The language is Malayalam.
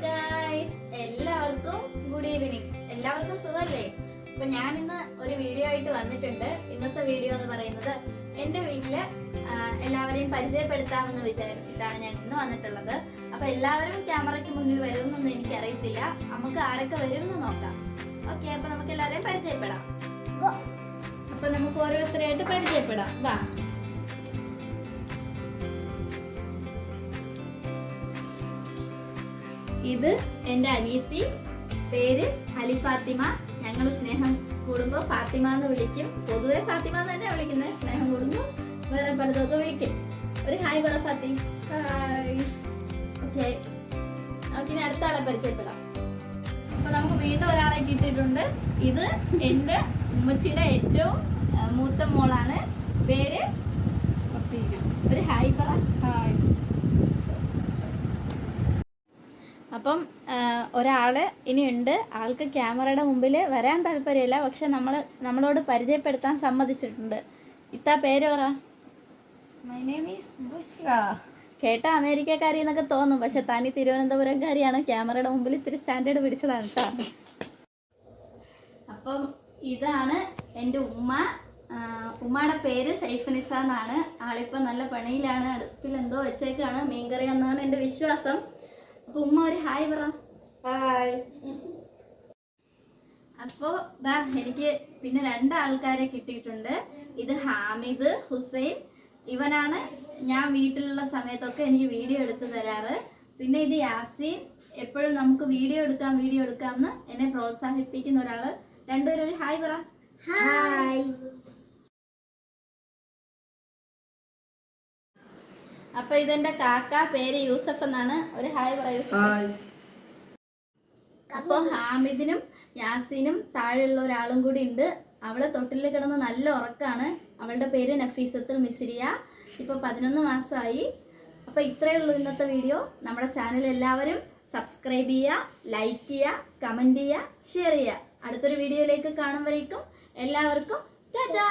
ഗായ്സ്, എല്ലാവർക്കും ഗുഡ് ഈവനിങ്. എല്ലാവർക്കും സുഖമല്ലേ? അപ്പൊ ഞാൻ ഇന്ന് ഒരു വീഡിയോ ആയിട്ട് വന്നിട്ടുണ്ട്. ഇന്നത്തെ വീഡിയോ എന്ന് പറയുന്നത് എൻ്റെ വീട്ടില് എല്ലാവരെയും പരിചയപ്പെടുത്താമെന്ന് വിചാരിച്ചിട്ടാണ് ഞാൻ ഇന്ന് വന്നിട്ടുള്ളത്. അപ്പൊ എല്ലാവരും ക്യാമറയ്ക്ക് മുന്നിൽ വരുമെന്നൊന്നും എനിക്കറിയത്തില്ല. നമുക്ക് ആരൊക്കെ വരുമെന്ന് നോക്കാം. ഓക്കെ, അപ്പൊ നമുക്ക് എല്ലാവരെയും പരിചയപ്പെടാം. അപ്പൊ നമുക്ക് ഓരോരുത്തരെയായിട്ട് പരിചയപ്പെടാം. വാ. ഇത് എൻ്റെ അനിയത്തി, പേര് അലി ഫാത്തിമ. ഞങ്ങൾ സ്നേഹം കൂടുമ്പോൾ ഫാത്തിമ എന്ന് വിളിക്കും. പൊതുവെ ഫാത്തിമ എന്ന് തന്നെ വിളിക്കുന്നത്. സ്നേഹം കൂടുമ്പോൾ വേറെ പലതൊക്കെ വിളിക്കും. ഒരു ഹായ് പറ ഫാത്തി. ഓക്കെ, നമുക്കിനി അടുത്ത ആളെ പരിചയപ്പെടാം. അപ്പൊ നമുക്ക് വീണ്ടും ഒരാളെ കിട്ടിയിട്ടുണ്ട്. ഇത് എൻ്റെ ഉമ്മച്ചിയുടെ ഏറ്റവും മൂത്ത മോളാണ്. പേര് ഒരു ഹായ് പറ. അപ്പം ഒരാൾ ഇനിയുണ്ട്. ആൾക്ക് ക്യാമറയുടെ മുമ്പിൽ വരാൻ താല്പര്യമില്ല, പക്ഷെ നമ്മളോട് പരിചയപ്പെടുത്താൻ സമ്മതിച്ചിട്ടുണ്ട്. ഇത്താ പേര് പറ. My name is Bushra. കേട്ട അമേരിക്കക്കാരി എന്നൊക്കെ തോന്നും, പക്ഷെ തനി തിരുവനന്തപുരംകാരിയാണ്. ക്യാമറയുടെ മുമ്പിൽ ഇത്തിരി സ്റ്റാൻഡേർഡ് പിടിച്ചതാണ് കേട്ടോ. അപ്പം ഇതാണ് എൻ്റെ ഉമ്മ. ഉമ്മയുടെ പേര് സൈഫനിസ എന്നാണ്. ആളിപ്പോൾ നല്ല പണിയിലാണ്. അടുപ്പിൽ എന്തോ വെച്ചേക്കാണ്, മീൻകറി എന്നാണ് എൻ്റെ വിശ്വാസം. അപ്പൊ ഉമ്മ ഒരു ഹായ് പറ. ഹായ്. അപ്പോ എനിക്ക് പിന്നെ രണ്ടാൾക്കാരെ കിട്ടിയിട്ടുണ്ട്. ഇത് ഹാമിദ് ഹുസൈൻ. ഇവനാണ് ഞാൻ വീട്ടിലുള്ള സമയത്തൊക്കെ എനിക്ക് വീഡിയോ എടുത്തു തരാറ്. പിന്നെ ഇത് യാസീൻ. എപ്പോഴും നമുക്ക് വീഡിയോ എടുക്കാമെന്ന് എന്നെ പ്രോത്സാഹിപ്പിക്കുന്ന ഒരാള്. രണ്ടുപേരും ഒരു ഹായ് പറ. ഹായ്. അപ്പൊ ഇതെന്റെ കാക്ക, പേര് യൂസഫ് എന്നാണ്. ഒരു ഹായ് പറ യൂസഫ്. അപ്പോൾ ഹാമിദിനും യാസീനും താഴെയുള്ള ഒരാളും കൂടി ഉണ്ട്. അവള് തൊട്ടിൽ കിടന്ന് നല്ല ഉറക്കാണ്. അവളുടെ പേര് നഫീസത്തുൽ മിസ്രിയ. ഇപ്പോൾ 11 മാസമായി. അപ്പോൾ ഇത്രയേ ഉള്ളൂ ഇന്നത്തെ വീഡിയോ. നമ്മുടെ ചാനൽ എല്ലാവരും സബ്സ്ക്രൈബ് ചെയ്യുക, ലൈക്ക് ചെയ്യുക, കമൻറ്റ് ചെയ്യുക, ഷെയർ ചെയ്യുക. അടുത്തൊരു വീഡിയോയിലേക്ക് കാണുമ്പോഴേക്കും എല്ലാവർക്കും ടാറ്റാ.